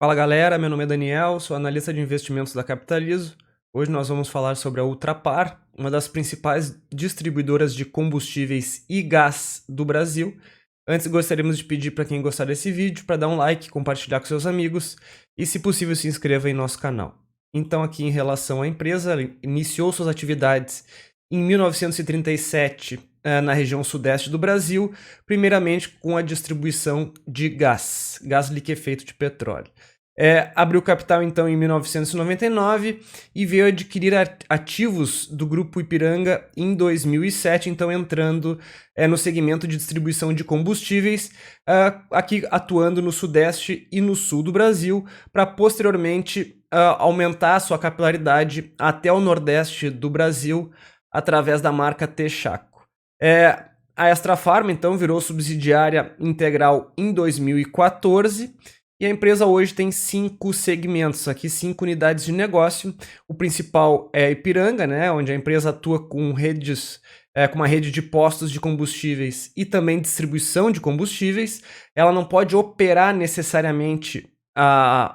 Fala galera, meu nome é Daniel, sou analista de investimentos da Capitalizo. Hoje nós vamos falar sobre a Ultrapar, uma das principais distribuidoras de combustíveis e gás do Brasil. Antes gostaríamos de pedir para quem gostar desse vídeo para dar um like, compartilhar com seus amigos e, se possível, se inscreva em nosso canal. Então, aqui em relação à empresa, ela iniciou suas atividades em 1937 na região sudeste do Brasil, primeiramente com a distribuição de gás liquefeito de petróleo. Abriu capital então em 1999 e veio adquirir ativos do Grupo Ipiranga em 2007, então entrando no segmento de distribuição de combustíveis, aqui atuando no sudeste e no sul do Brasil, para posteriormente aumentar a sua capilaridade até o nordeste do Brasil através da marca Texaco. A Extra Farma então virou subsidiária integral em 2014 e a empresa hoje tem 5 segmentos, aqui 5 unidades de negócio. O principal é Ipiranga, né, onde a empresa atua com com uma rede de postos de combustíveis e também distribuição de combustíveis. Ela não pode operar necessariamente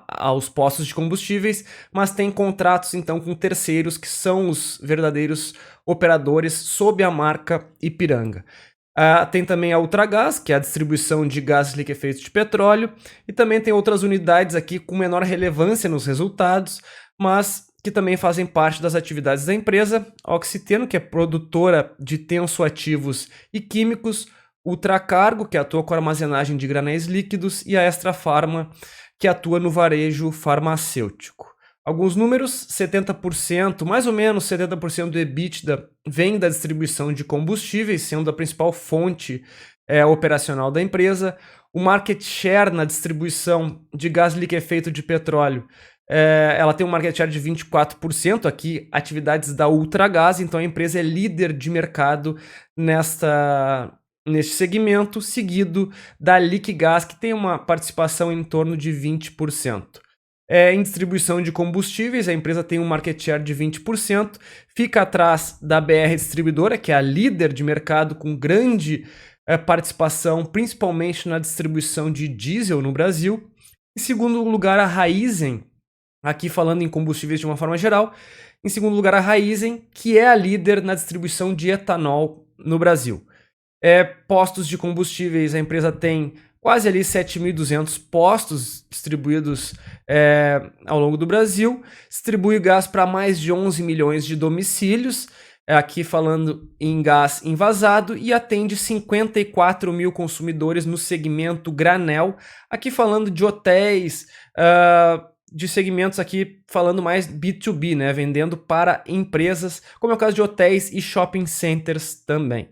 aos postos de combustíveis, mas tem contratos então com terceiros que são os verdadeiros operadores sob a marca Ipiranga. Tem também a Ultragaz, que é a distribuição de gases liquefeitos de petróleo, e também tem outras unidades aqui com menor relevância nos resultados, mas que também fazem parte das atividades da empresa. A Oxiteno, que é produtora de tensoativos e químicos, Ultracargo, que atua com armazenagem de granéis líquidos, e a Extra Farma, que atua no varejo farmacêutico. Alguns números: 70%, mais ou menos 70% do EBITDA vem da distribuição de combustíveis, sendo a principal fonte operacional da empresa. O market share na distribuição de gás liquefeito de petróleo, ela tem um market share de 24%, aqui atividades da Ultragaz, então a empresa é líder de mercado neste segmento, seguido da Liquigás, que tem uma participação em torno de 20%. Em distribuição de combustíveis, a empresa tem um market share de 20%, fica atrás da BR Distribuidora, que é a líder de mercado com grande participação, principalmente na distribuição de diesel no Brasil. Em segundo lugar, a Raízen, aqui falando em combustíveis de uma forma geral. Em segundo lugar, a Raízen, que é a líder na distribuição de etanol no Brasil. Postos de combustíveis, a empresa tem quase ali 7.200 postos distribuídos ao longo do Brasil, distribui gás para mais de 11 milhões de domicílios, aqui falando em gás envasado, e atende 54 mil consumidores no segmento granel, aqui falando de hotéis, de segmentos aqui falando mais B2B, né, vendendo para empresas, como é o caso de hotéis e shopping centers também.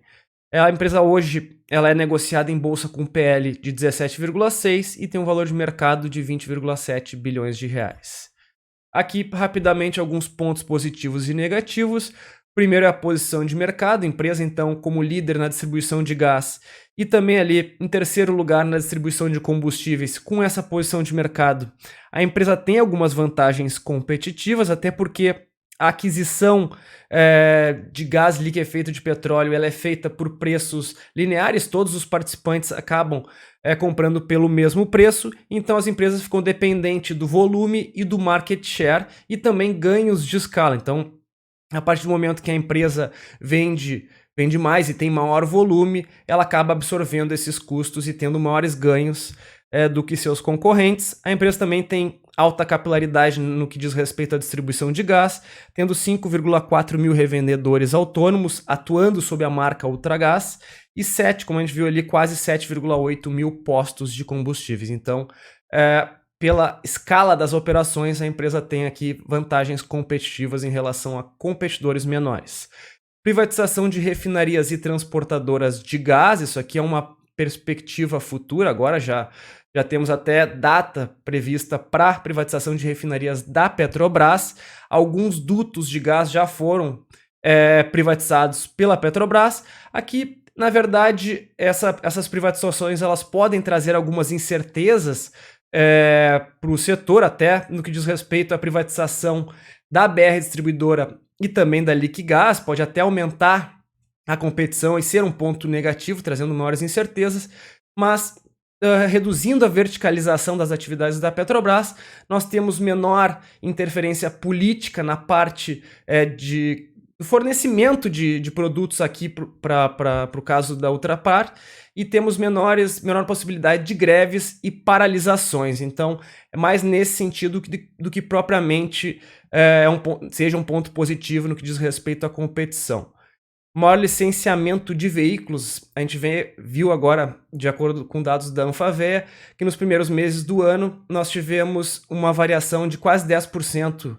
A empresa hoje ela é negociada em bolsa com PL de 17,6 e tem um valor de mercado de 20,7 bilhões de reais. Aqui, rapidamente, alguns pontos positivos e negativos. Primeiro é a posição de mercado, a empresa então como líder na distribuição de gás e também ali em terceiro lugar na distribuição de combustíveis. Com essa posição de mercado, a empresa tem algumas vantagens competitivas, até porque a aquisição de gás liquefeito de petróleo ela é feita por preços lineares, todos os participantes acabam comprando pelo mesmo preço, então as empresas ficam dependentes do volume e do market share e também ganhos de escala. Então, a partir do momento que a empresa vende mais e tem maior volume, ela acaba absorvendo esses custos e tendo maiores ganhos do que seus concorrentes. A empresa também tem alta capilaridade no que diz respeito à distribuição de gás, tendo 5,4 mil revendedores autônomos atuando sob a marca Ultragaz e como a gente viu ali, quase 7,8 mil postos de combustíveis. Então, pela escala das operações, a empresa tem aqui vantagens competitivas em relação a competidores menores. Privatização de refinarias e transportadoras de gás, isso aqui é uma perspectiva futura, agora já temos até data prevista para a privatização de refinarias da Petrobras. Alguns dutos de gás já foram privatizados pela Petrobras. Aqui, na verdade, essas privatizações elas podem trazer algumas incertezas para o setor, até no que diz respeito à privatização da BR Distribuidora e também da Liquigás, pode até aumentar a competição e ser um ponto negativo, trazendo maiores incertezas, mas reduzindo a verticalização das atividades da Petrobras, nós temos menor interferência política na parte de fornecimento de produtos aqui para o caso da Ultrapar, e temos menor possibilidade de greves e paralisações. Então, é mais nesse sentido do que propriamente seja um ponto positivo no que diz respeito à competição. Maior licenciamento de veículos, a gente viu agora, de acordo com dados da Anfavea, que nos primeiros meses do ano nós tivemos uma variação de quase 10%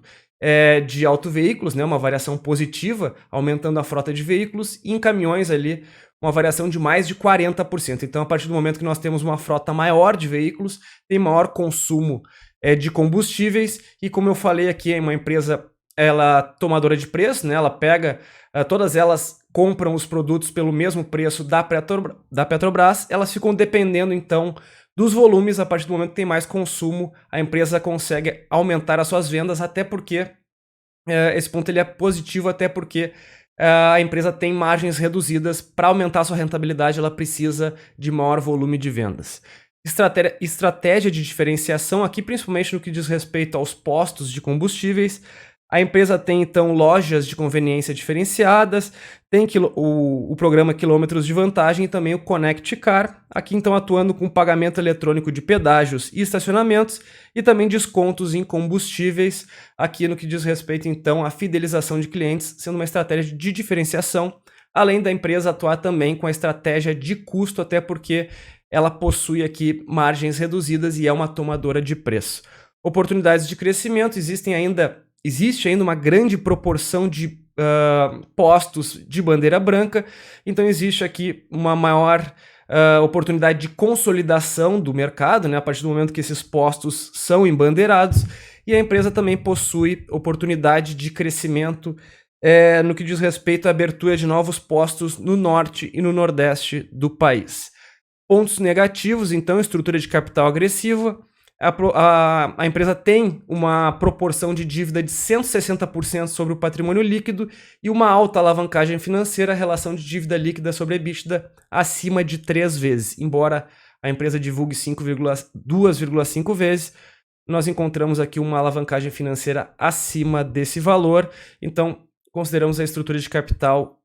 de autoveículos, né, uma variação positiva, aumentando a frota de veículos, e em caminhões ali uma variação de mais de 40%. Então, a partir do momento que nós temos uma frota maior de veículos, tem maior consumo de combustíveis, e como eu falei aqui, é uma empresa tomadora de preço, né, ela pega, todas elas compram os produtos pelo mesmo preço da Petrobras, elas ficam dependendo então dos volumes. A partir do momento que tem mais consumo, a empresa consegue aumentar as suas vendas, até porque esse ponto ele é positivo, até porque a empresa tem margens reduzidas. Para aumentar a sua rentabilidade, ela precisa de maior volume de vendas. Estratégia de diferenciação aqui, principalmente no que diz respeito aos postos de combustíveis. A empresa tem, então, lojas de conveniência diferenciadas, tem o programa Quilômetros de Vantagem e também o Connect Car, aqui, então, atuando com pagamento eletrônico de pedágios e estacionamentos e também descontos em combustíveis, aqui no que diz respeito, então, à fidelização de clientes, sendo uma estratégia de diferenciação, além da empresa atuar também com a estratégia de custo, até porque ela possui aqui margens reduzidas e é uma tomadora de preço. Oportunidades de crescimento, existe ainda uma grande proporção de postos de bandeira branca, então existe aqui uma maior oportunidade de consolidação do mercado, né, a partir do momento que esses postos são embandeirados, e a empresa também possui oportunidade de crescimento no que diz respeito à abertura de novos postos no norte e no nordeste do país. Pontos negativos, então, estrutura de capital agressiva. A empresa tem uma proporção de dívida de 160% sobre o patrimônio líquido e uma alta alavancagem financeira, relação de dívida líquida sobre EBITDA acima de 3 vezes. Embora a empresa divulgue 2,5 vezes, nós encontramos aqui uma alavancagem financeira acima desse valor. Então, consideramos a estrutura de capital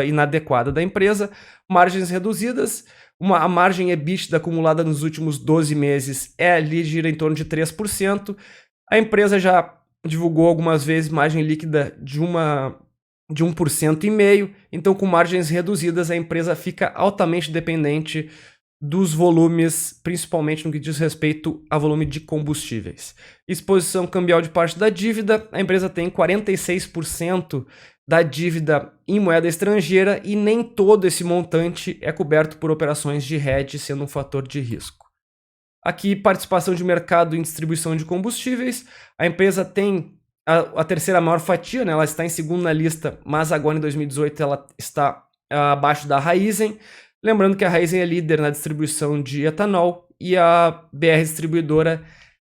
inadequada da empresa. Margens reduzidas. A margem EBITDA acumulada nos últimos 12 meses gira em torno de 3%. A empresa já divulgou algumas vezes margem líquida de 1,5%. Então, com margens reduzidas, a empresa fica altamente dependente dos volumes, principalmente no que diz respeito a volume de combustíveis. Exposição cambial de parte da dívida, a empresa tem 46% da dívida em moeda estrangeira e nem todo esse montante é coberto por operações de hedge, sendo um fator de risco. Aqui, participação de mercado em distribuição de combustíveis, a empresa tem a terceira maior fatia, né? Ela está em segundo na lista, mas agora em 2018 ela está abaixo da Raízen. Lembrando que a Raízen é líder na distribuição de etanol e a BR Distribuidora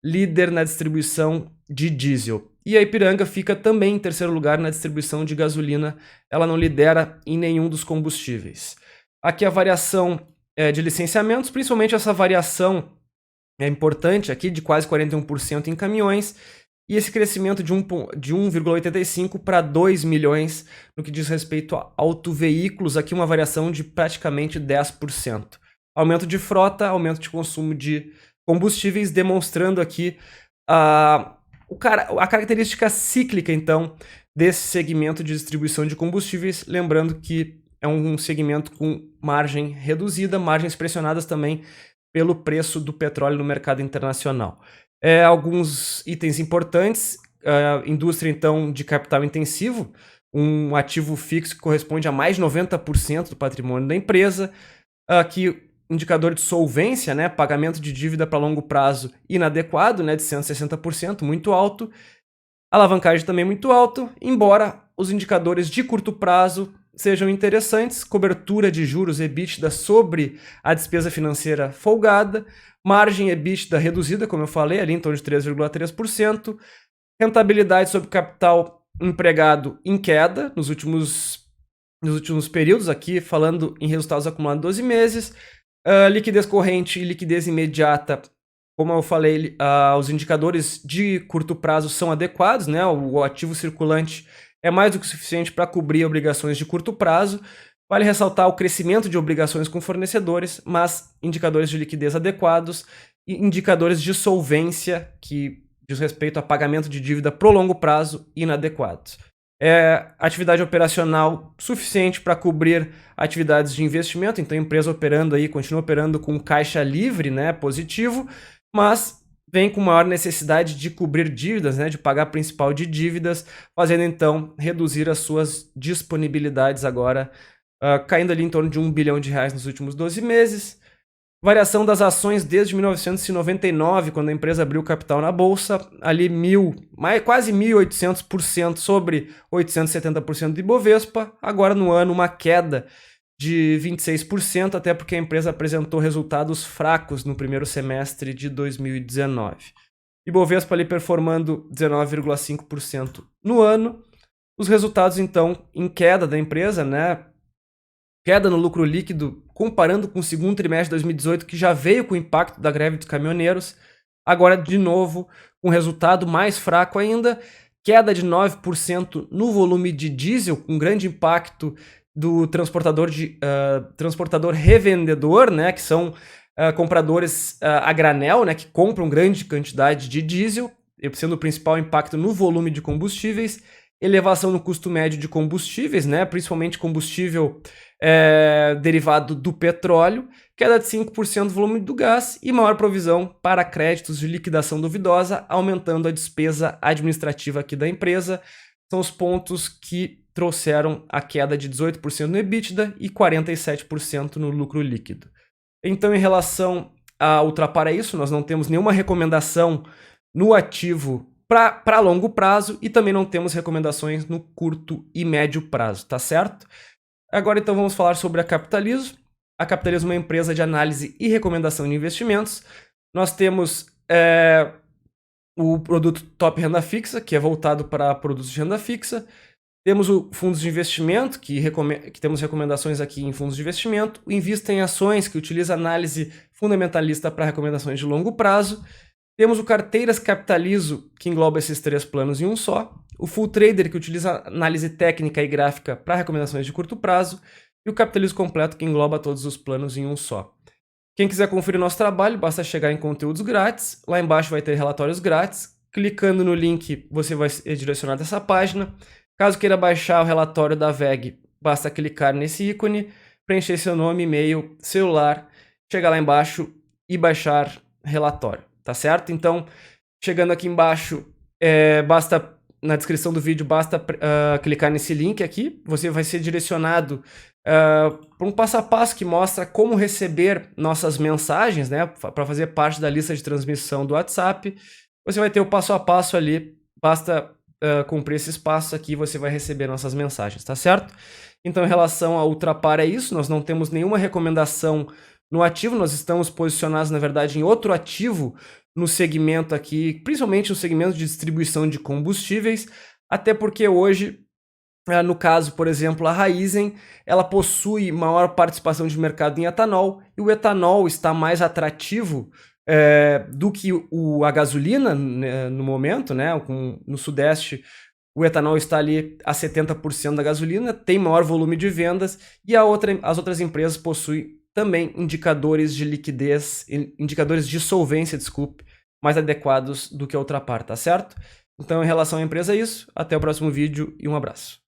líder na distribuição de diesel. E a Ipiranga fica também em terceiro lugar na distribuição de gasolina, ela não lidera em nenhum dos combustíveis. Aqui a variação de licenciamentos, principalmente essa variação é importante aqui de quase 41% em caminhões, e esse crescimento de 1,85 para 2 milhões no que diz respeito a autoveículos, aqui uma variação de praticamente 10%. Aumento de frota, aumento de consumo de combustíveis, demonstrando aqui a característica cíclica, então, desse segmento de distribuição de combustíveis, lembrando que é um segmento com margem reduzida, margens pressionadas também pelo preço do petróleo no mercado internacional. Alguns itens importantes, indústria, então, de capital intensivo, um ativo fixo que corresponde a mais de 90% do patrimônio da empresa. Aqui, indicador de solvência, né, pagamento de dívida para longo prazo inadequado, né, de 160%, muito alto. Alavancagem também muito alto, embora os indicadores de curto prazo sejam interessantes, cobertura de juros EBITDA sobre a despesa financeira folgada, margem EBITDA reduzida, como eu falei, ali em torno de 3,3%, rentabilidade sobre capital empregado em queda nos últimos períodos, aqui falando em resultados acumulados 12 meses, Liquidez corrente e liquidez imediata, como eu falei, os indicadores de curto prazo são adequados, né? O ativo circulante é mais do que suficiente para cobrir obrigações de curto prazo. Vale ressaltar o crescimento de obrigações com fornecedores, mas indicadores de liquidez adequados e indicadores de solvência, que diz respeito a pagamento de dívida pro longo prazo, inadequados. Atividade operacional suficiente para cobrir atividades de investimento, então a empresa operando aí, continua operando com caixa livre, né, positivo, mas vem com maior necessidade de cobrir dívidas, né, de pagar principal de dívidas, fazendo então reduzir as suas disponibilidades agora, caindo ali em torno de R$1 bilhão nos últimos 12 meses. Variação das ações desde 1999, quando a empresa abriu capital na bolsa, ali quase 1.800% sobre 870% de Ibovespa. Agora no ano uma queda de 26%, até porque a empresa apresentou resultados fracos no primeiro semestre de 2019. Ibovespa ali performando 19,5% no ano. Os resultados então em queda da empresa, né? Queda no lucro líquido, comparando com o segundo trimestre de 2018, que já veio com o impacto da greve dos caminhoneiros. Agora, de novo, com resultado mais fraco ainda, queda de 9% no volume de diesel, com grande impacto do transportador revendedor, né, que são compradores a granel, né, que compram grande quantidade de diesel, sendo o principal impacto no volume de combustíveis. Elevação no custo médio de combustíveis, né, principalmente combustível derivado do petróleo, queda de 5% do volume do gás e maior provisão para créditos de liquidação duvidosa, aumentando a despesa administrativa aqui da empresa. São os pontos que trouxeram a queda de 18% no EBITDA e 47% no lucro líquido. Então, em relação a Ultrapar isso, nós não temos nenhuma recomendação no ativo para longo prazo e também não temos recomendações no curto e médio prazo, tá certo? Agora então vamos falar sobre a Capitalizo. A Capitalizo é uma empresa de análise e recomendação de investimentos. Nós temos o produto Top Renda Fixa, que é voltado para produtos de renda fixa. Temos o fundos de investimento, que temos recomendações aqui em fundos de investimento. O Invista em Ações, que utiliza análise fundamentalista para recomendações de longo prazo. Temos o Carteiras Capitalizo, que engloba esses 3 planos em um só. O Full Trader, que utiliza análise técnica e gráfica para recomendações de curto prazo. E o Capitalizo Completo, que engloba todos os planos em um só. Quem quiser conferir nosso trabalho, basta chegar em conteúdos grátis. Lá embaixo vai ter relatórios grátis. Clicando no link, você vai ser direcionado a essa página. Caso queira baixar o relatório da VEG, basta clicar nesse ícone, preencher seu nome, e-mail, celular, chegar lá embaixo e baixar relatório. Tá certo? Então, chegando aqui embaixo, na descrição do vídeo, basta clicar nesse link aqui. Você vai ser direcionado para um passo a passo que mostra como receber nossas mensagens, né? Para fazer parte da lista de transmissão do WhatsApp. Você vai ter o passo a passo ali, basta cumprir esses passos aqui e você vai receber nossas mensagens, tá certo? Então, em relação ao Ultrapar é isso, nós não temos nenhuma recomendação no ativo, nós estamos posicionados, na verdade, em outro ativo no segmento aqui, principalmente no segmento de distribuição de combustíveis, até porque hoje, no caso, por exemplo, a Raízen, ela possui maior participação de mercado em etanol, e o etanol está mais atrativo do que a gasolina no momento, né? No Sudeste, o etanol está ali a 70% da gasolina, tem maior volume de vendas, e as outras empresas possuem também indicadores de liquidez, indicadores de solvência, desculpe, mais adequados do que a Ultrapar, tá certo? Então, em relação à empresa é isso. Até o próximo vídeo e um abraço.